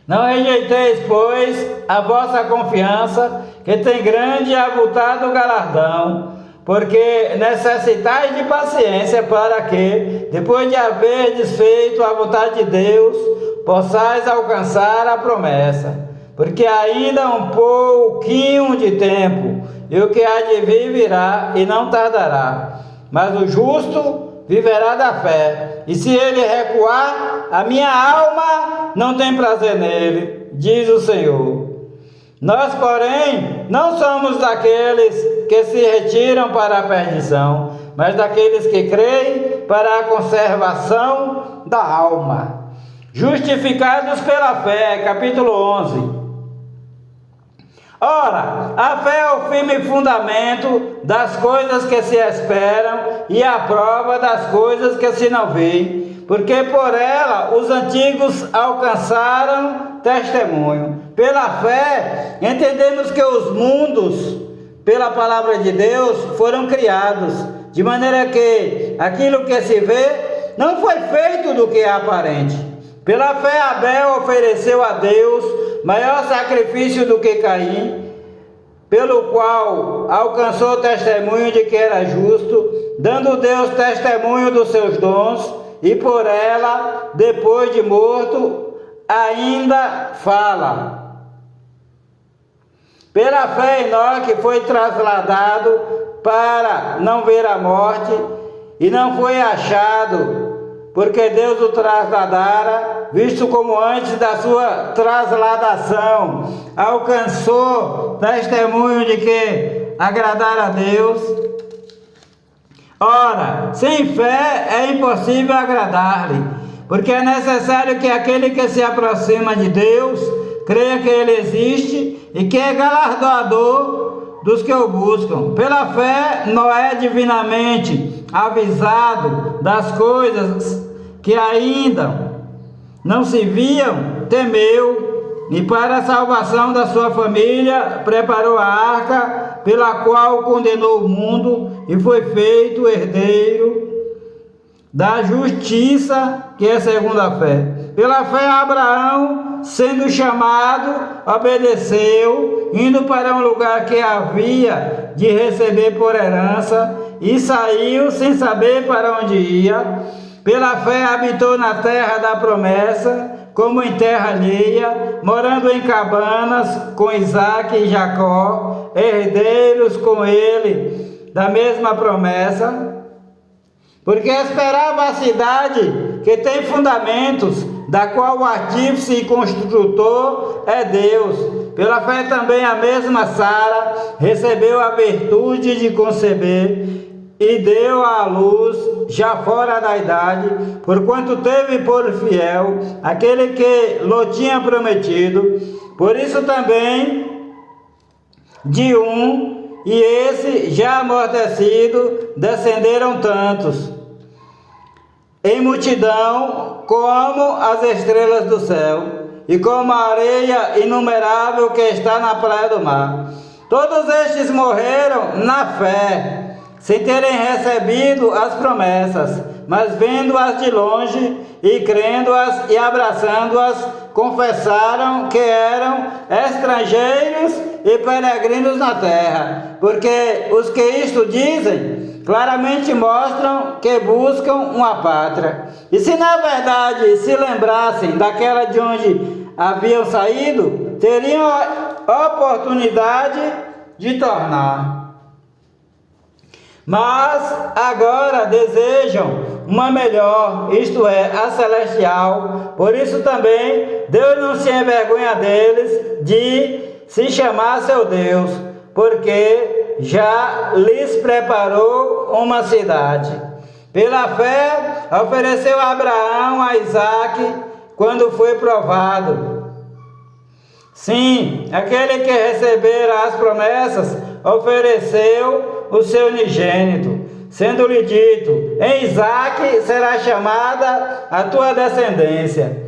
Não rejeiteis, pois, a vossa confiança, que tem grande e avultado galardão, porque necessitais de paciência para que, depois de haverdes feito a vontade de Deus, possais alcançar a promessa. Porque ainda um pouquinho de tempo, e o que há de vir virá e não tardará. Mas o justo viverá da fé, e se ele recuar, a minha alma não tem prazer nele, diz o Senhor. Nós, porém, não somos daqueles que se retiram para a perdição, mas daqueles que creem para a conservação da alma. Justificados pela fé, capítulo 11. Ora, a fé é o firme fundamento das coisas que se esperam e a prova das coisas que se não veem, porque por ela os antigos alcançaram testemunho. Pela fé, entendemos que os mundos, pela palavra de Deus, foram criados, de maneira que aquilo que se vê não foi feito do que é aparente. Pela fé, Abel ofereceu a Deus maior sacrifício do que Caim, pelo qual alcançou testemunho de que era justo, dando Deus testemunho dos seus dons, e por ela, depois de morto, ainda fala. Pela fé, Enoque foi trasladado para não ver a morte, e não foi achado, porque Deus o trasladara, visto como antes da sua trasladação alcançou testemunho de que agradara a Deus. Ora, sem fé é impossível agradar-lhe, porque é necessário que aquele que se aproxima de Deus creia que Ele existe e que é galardoador dos que o buscam. Pela fé, Noé, divinamente avisado das coisas que ainda não se viam, temeu, e para a salvação da sua família preparou a arca, pela qual condenou o mundo e foi feito herdeiro da justiça, que é segundo a fé. Pela fé, Abraão, sendo chamado, obedeceu, indo para um lugar que havia de receber por herança, e saiu sem saber para onde ia. Pela fé, habitou na terra da promessa, como em terra alheia, morando em cabanas com Isaque e Jacó, herdeiros com ele da mesma promessa, porque esperava a cidade que tem fundamentos, da qual o artífice e construtor é Deus. Pela fé também a mesma Sara recebeu a virtude de conceber e deu à luz já fora da idade, porquanto teve por fiel aquele que lhe tinha prometido. Por isso também de um, e esse já amortecido, descenderam tantos em multidão como as estrelas do céu, e como a areia inumerável que está na praia do mar. Todos estes morreram na fé, sem terem recebido as promessas, mas vendo-as de longe e crendo-as e abraçando-as, confessaram que eram estrangeiros e peregrinos na terra, porque os que isto dizem claramente mostram que buscam uma pátria. E se na verdade se lembrassem daquela de onde haviam saído, teriam a oportunidade de tornar. Mas agora desejam uma melhor, isto é, a celestial. Por isso também Deus não se envergonha deles de se chamar seu Deus, porque já lhes preparou uma cidade. Pela fé ofereceu Abraão a Isaque quando foi provado. Sim, aquele que recebera as promessas ofereceu o seu unigênito, sendo-lhe dito: em Isaque será chamada a tua descendência.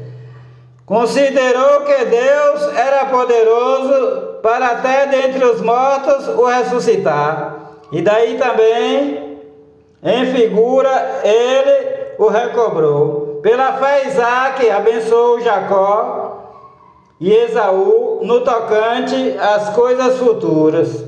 Considerou que Deus era poderoso para até dentre os mortos o ressuscitar, e daí também, em figura, ele o recobrou. Pela fé, Isaque abençoou Jacó e Esaú no tocante às coisas futuras.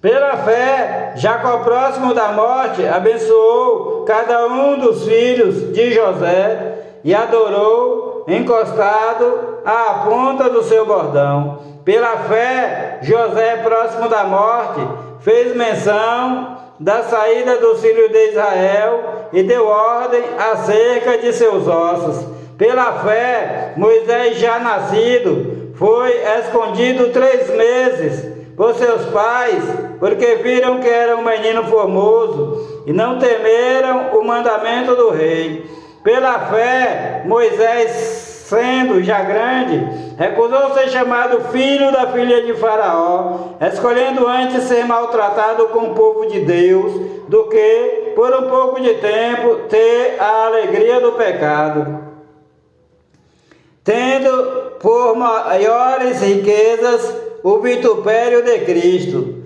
Pela fé, Jacó, próximo da morte, abençoou cada um dos filhos de José e adorou encostado à ponta do seu bordão. Pela fé, José, próximo da morte, fez menção da saída dos filhos de Israel e deu ordem acerca de seus ossos. Pela fé, Moisés, já nascido, foi escondido 3 meses por seus pais, porque viram que era um menino formoso e não temeram o mandamento do rei. Pela fé, Moisés, sendo já grande, recusou ser chamado filho da filha de Faraó, escolhendo antes ser maltratado com o povo de Deus, do que, por um pouco de tempo, ter a alegria do pecado. Tendo por maiores riquezas o vitupério de Cristo,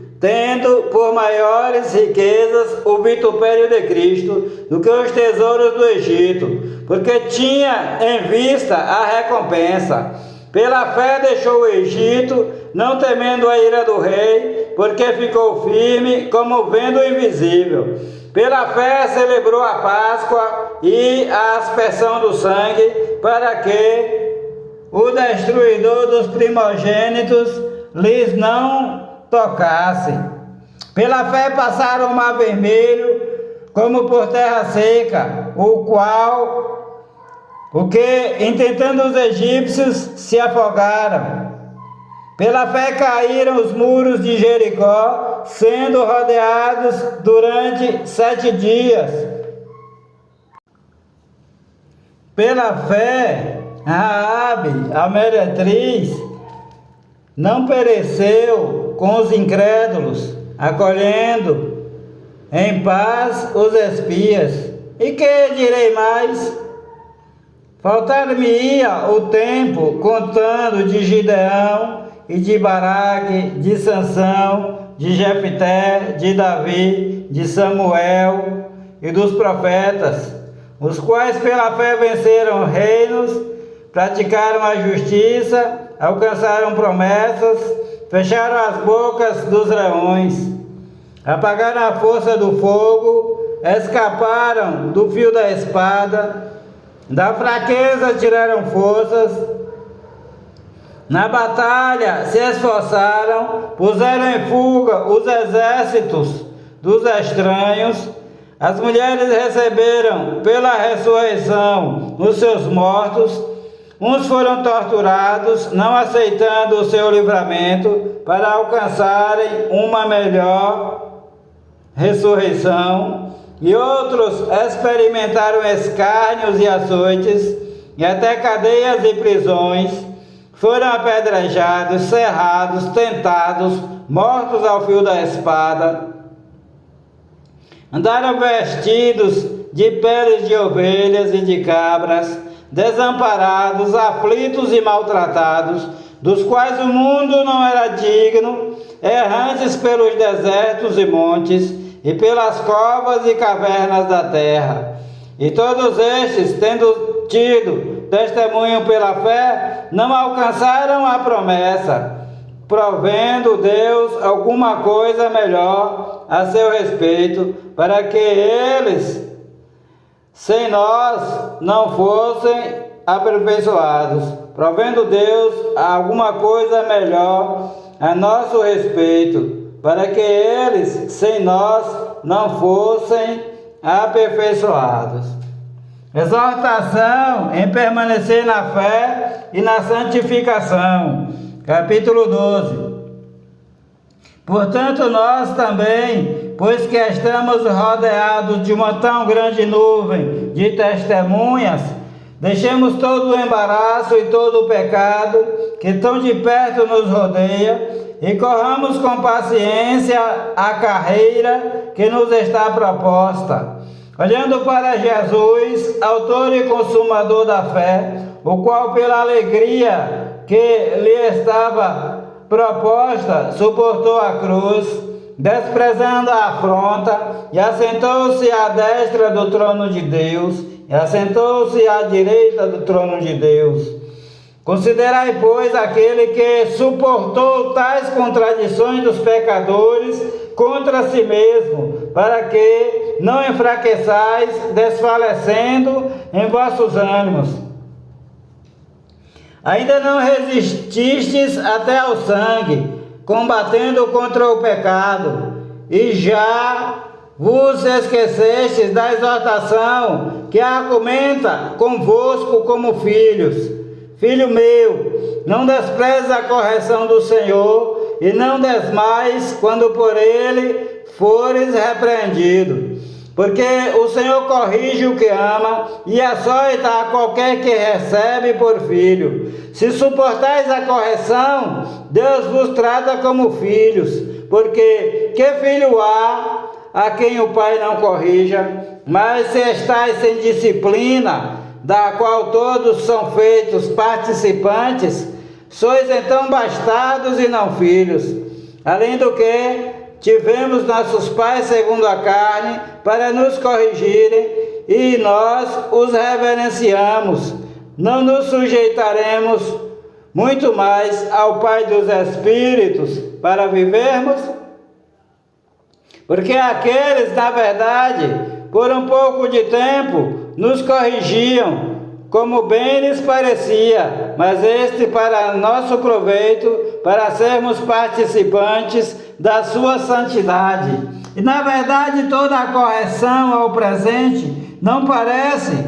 do que os tesouros do Egito, porque tinha em vista a recompensa. Pela fé deixou o Egito, não temendo a ira do rei, porque ficou firme como vendo o invisível. Pela fé celebrou a Páscoa e a aspersão do sangue, para que o destruidor dos primogênitos lhes não tocasse. Pela fé passaram o mar vermelho como por terra seca, o que, intentando os egípcios, se afogaram. Pela fé caíram os muros de Jericó, sendo rodeados durante 7 dias. Pela fé, Raabe, a meretriz, não pereceu com os incrédulos, acolhendo em paz os espias. E que direi mais? Faltar-me-ia o tempo contando de Gideão e de Baraque, de Sansão, de Jefté, de Davi, de Samuel e dos profetas, os quais pela fé venceram reinos, praticaram a justiça, alcançaram promessas, fecharam as bocas dos leões, apagaram a força do fogo, escaparam do fio da espada, da fraqueza tiraram forças, na batalha se esforçaram, puseram em fuga os exércitos dos estranhos. As mulheres receberam pela ressurreição os seus mortos. Uns foram torturados, não aceitando o seu livramento, para alcançarem uma melhor ressurreição. E outros experimentaram escárnios e açoites, e até cadeias e prisões. Foram apedrejados, cerrados, tentados, mortos ao fio da espada. Andaram vestidos de peles de ovelhas e de cabras, desamparados, aflitos e maltratados, dos quais o mundo não era digno, errantes pelos desertos e montes, e pelas covas e cavernas da terra. E todos estes, tendo tido testemunho pela fé, não alcançaram a promessa, provendo Deus alguma coisa melhor a seu respeito, para que eles, sem nós, não fossem aperfeiçoados, provendo Deus alguma coisa melhor a nosso respeito, para que eles, sem nós, não fossem aperfeiçoados. Exortação em permanecer na fé e na santificação. Capítulo 12. Portanto, nós também, pois que estamos rodeados de uma tão grande nuvem de testemunhas, deixemos todo o embaraço e todo o pecado que tão de perto nos rodeia, e corramos com paciência a carreira que nos está proposta, olhando para Jesus, autor e consumador da fé, o qual pela alegria que lhe estava proposta, suportou a cruz, desprezando a afronta, e assentou-se à destra do trono de Deus, e assentou-se à direita do trono de Deus. Considerai, pois, aquele que suportou tais contradições dos pecadores contra si mesmo, para que não enfraqueçais, desfalecendo em vossos ânimos. Ainda não resististes até ao sangue, combatendo contra o pecado, e já vos esquecestes da exortação que argumenta convosco como filhos. Filho meu, não desprezes a correção do Senhor, e não desmais quando por ele fores repreendido. Porque o Senhor corrige o que ama, e açoita a qualquer que recebe por filho. Se suportais a correção, Deus vos trata como filhos. Porque que filho há a quem o pai não corrija? Mas se estáis sem disciplina, da qual todos são feitos participantes, sois então bastardos e não filhos. Além do que, tivemos nossos pais segundo a carne, para nos corrigirem, e nós os reverenciamos. Não nos sujeitaremos muito mais ao Pai dos Espíritos, para vivermos? Porque aqueles, na verdade, por um pouco de tempo, nos corrigiam, como bem lhes parecia, mas este para nosso proveito, para sermos participantes da sua santidade. E na verdade toda a correção ao presente não parece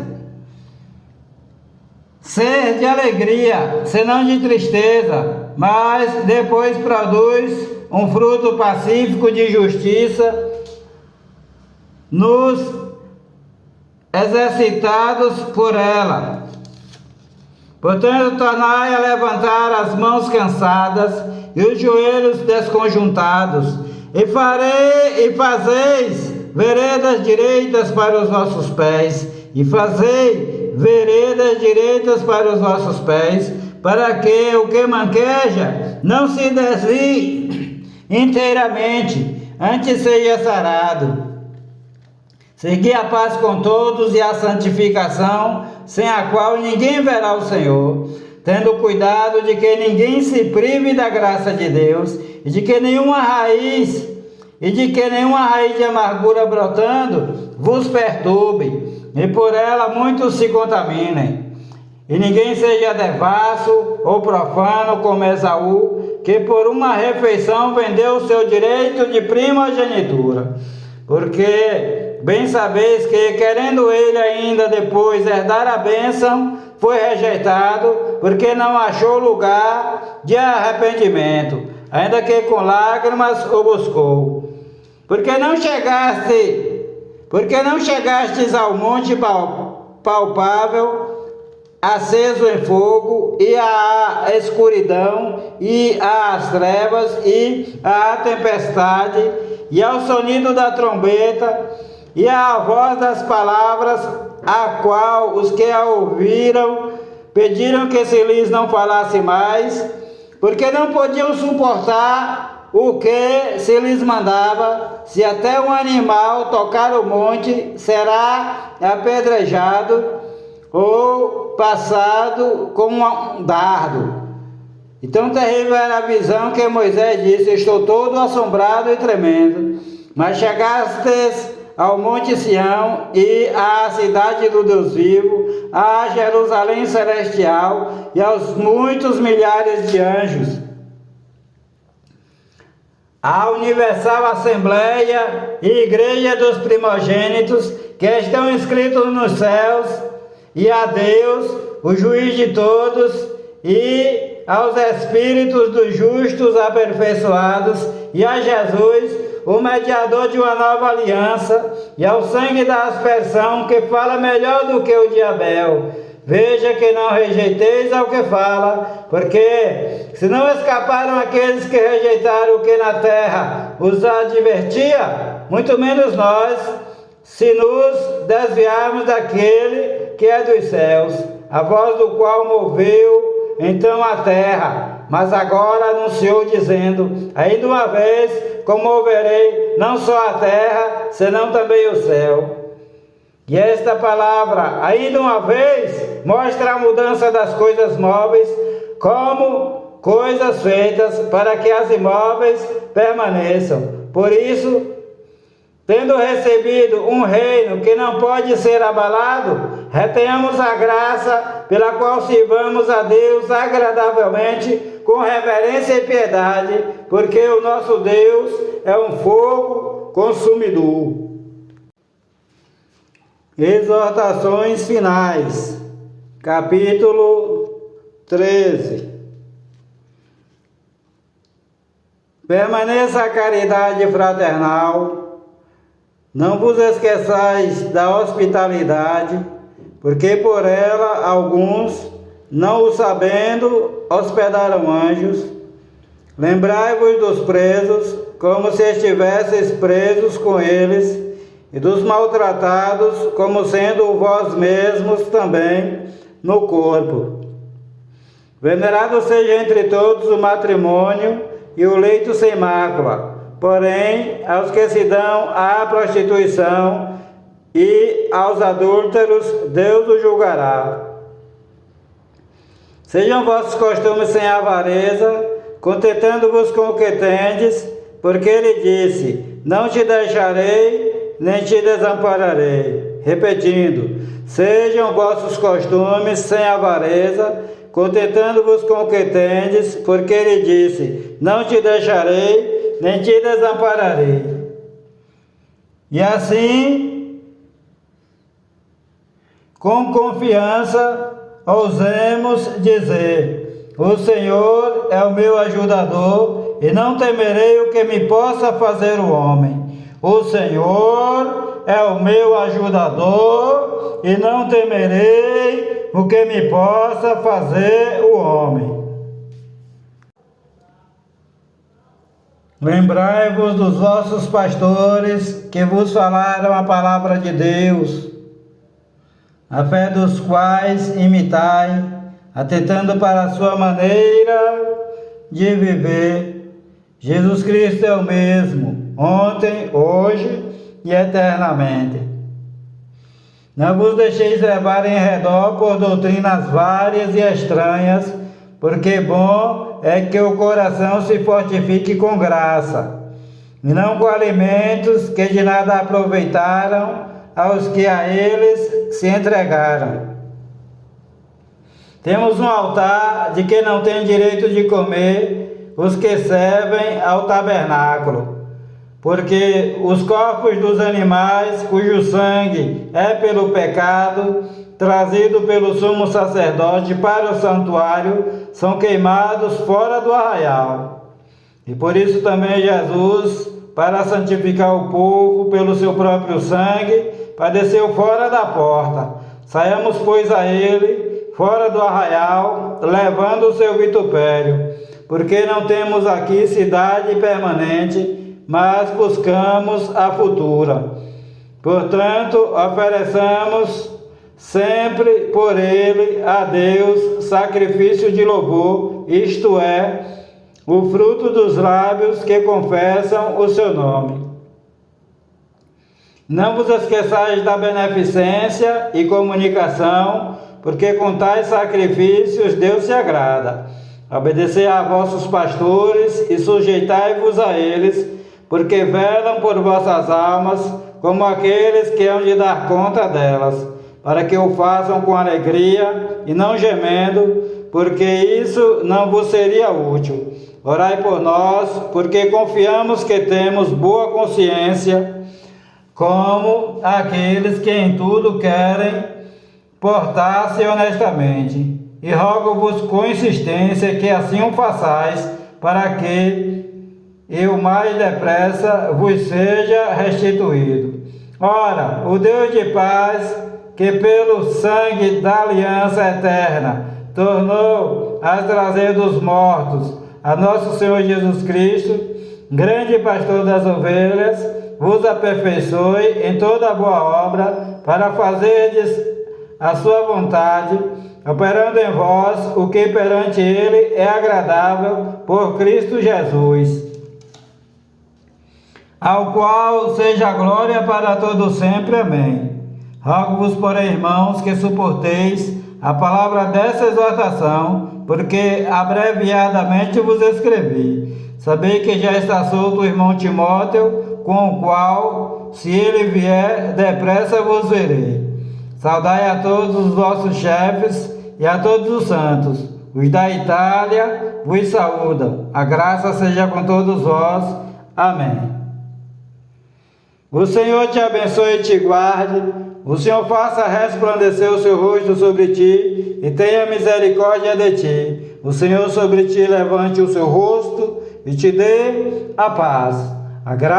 ser de alegria, senão de tristeza, mas depois produz um fruto pacífico de justiça nos exercitados por ela. Portanto, tornai a levantar as mãos cansadas e os joelhos desconjuntados, e fazeis veredas direitas para os vossos pés, e fazei veredas direitas para os vossos pés, para que o que manqueja não se desvie inteiramente, antes seja sarado. Segui a paz com todos e a santificação, sem a qual ninguém verá o Senhor, tendo cuidado de que ninguém se prive da graça de Deus, e de que nenhuma raiz de amargura brotando vos perturbe, e por ela muitos se contaminem. E ninguém seja devasso ou profano como Esaú, que por uma refeição vendeu o seu direito de primogenitura. Porque bem sabeis que, querendo ele ainda depois herdar a bênção, foi rejeitado, porque não achou lugar de arrependimento, ainda que com lágrimas o buscou. Porque não chegastes ao monte palpável, aceso em fogo, e à escuridão, e às trevas, e à tempestade, e ao sonido da trombeta, e à voz das palavras, a qual os que a ouviram pediram que se lhes não falasse mais, porque não podiam suportar o que se lhes mandava. Se até um animal tocar o monte, será apedrejado ou passado com um dardo. E tão terrível era a visão que Moisés disse: estou todo assombrado e tremendo. Mas chegastes ao monte Sião e à cidade do Deus vivo, a Jerusalém celestial e aos muitos milhares de anjos, a universal assembleia e igreja dos primogênitos que estão inscritos nos céus, e a Deus, o juiz de todos, e aos espíritos dos justos aperfeiçoados, e a Jesus, o mediador de uma nova aliança, e ao sangue da aspersão, que fala melhor do que o de Abel. Veja que não rejeiteis ao que fala, porque se não escaparam aqueles que rejeitaram o que na terra os advertia, muito menos nós, se nos desviarmos daquele que é dos céus, a voz do qual moveu então a terra, mas agora anunciou dizendo: ainda uma vez comoverei não só a terra, senão também o céu. E esta palavra, ainda uma vez, mostra a mudança das coisas móveis como coisas feitas, para que as imóveis permaneçam. Por isso, tendo recebido um reino que não pode ser abalado, retenhamos a graça pela qual sirvamos a Deus agradavelmente, com reverência e piedade, porque o nosso Deus é um fogo consumidor. Exortações finais, capítulo 13. Permaneça a caridade fraternal, não vos esqueçais da hospitalidade, porque por ela alguns, não o sabendo, hospedaram anjos. Lembrai-vos dos presos, como se estivesseis presos com eles, e dos maltratados, como sendo vós mesmos também no corpo. Venerado seja entre todos o matrimônio e o leito sem mácula, porém, aos que se dão à prostituição e aos adúlteros, Deus o julgará. Sejam vossos costumes sem avareza, contentando-vos com o que tendes, porque ele disse: não te deixarei, nem te desampararei. Repetindo: sejam vossos costumes sem avareza, contentando-vos com o que tendes, porque ele disse: não te deixarei, nem te desampararei. E assim, com confiança, ousemos dizer: o Senhor é o meu ajudador, e não temerei o que me possa fazer o homem. O Senhor é o meu ajudador, e não temerei o que me possa fazer o homem. Lembrai-vos dos vossos pastores que vos falaram a palavra de Deus, a fé dos quais imitai, atentando para a sua maneira de viver. Jesus Cristo é o mesmo, ontem, hoje e eternamente. Não vos deixeis levar em redor por doutrinas várias e estranhas, porque bom é que o coração se fortifique com graça, e não com alimentos que de nada aproveitaram aos que a eles se entregaram. Temos um altar de que não tem direito de comer os que servem ao tabernáculo, porque os corpos dos animais cujo sangue é pelo pecado trazido pelo sumo sacerdote para o santuário são queimados fora do arraial. E por isso também Jesus, para santificar o povo pelo seu próprio sangue, padeceu fora da porta. Saiamos, pois, a ele, fora do arraial, levando o seu vitupério, porque não temos aqui cidade permanente, mas buscamos a futura. Portanto, ofereçamos sempre por ele a Deus sacrifício de louvor, isto é, o fruto dos lábios que confessam o seu nome. Não vos esqueçais da beneficência e comunicação, porque com tais sacrifícios Deus se agrada. Obedecei a vossos pastores e sujeitai-vos a eles, porque velam por vossas almas, como aqueles que hão de dar conta delas, para que o façam com alegria e não gemendo, porque isso não vos seria útil. Orai por nós, porque confiamos que temos boa consciência, como aqueles que em tudo querem portar-se honestamente. E rogo-vos com insistência que assim o façais, para que o mais depressa vos seja restituído. Ora, o Deus de paz, que pelo sangue da aliança eterna tornou a trazer dos mortos a nosso Senhor Jesus Cristo, grande pastor das ovelhas, vos aperfeiçoe em toda boa obra, para fazerdes a sua vontade, operando em vós o que perante ele é agradável, por Cristo Jesus, ao qual seja a glória para todo sempre. Amém. Rogo-vos, porém, irmãos, que suporteis a palavra dessa exortação, porque abreviadamente vos escrevi. Sabei que já está solto o irmão Timóteo, com o qual, se ele vier, depressa vos verei. Saudai a todos os vossos chefes e a todos os santos. Os da Itália vos saúdam. A graça seja com todos vós. Amém. O Senhor te abençoe e te guarde. O Senhor faça resplandecer o seu rosto sobre ti e tenha misericórdia de ti. O Senhor sobre ti levante o seu rosto e te dê a paz. A graça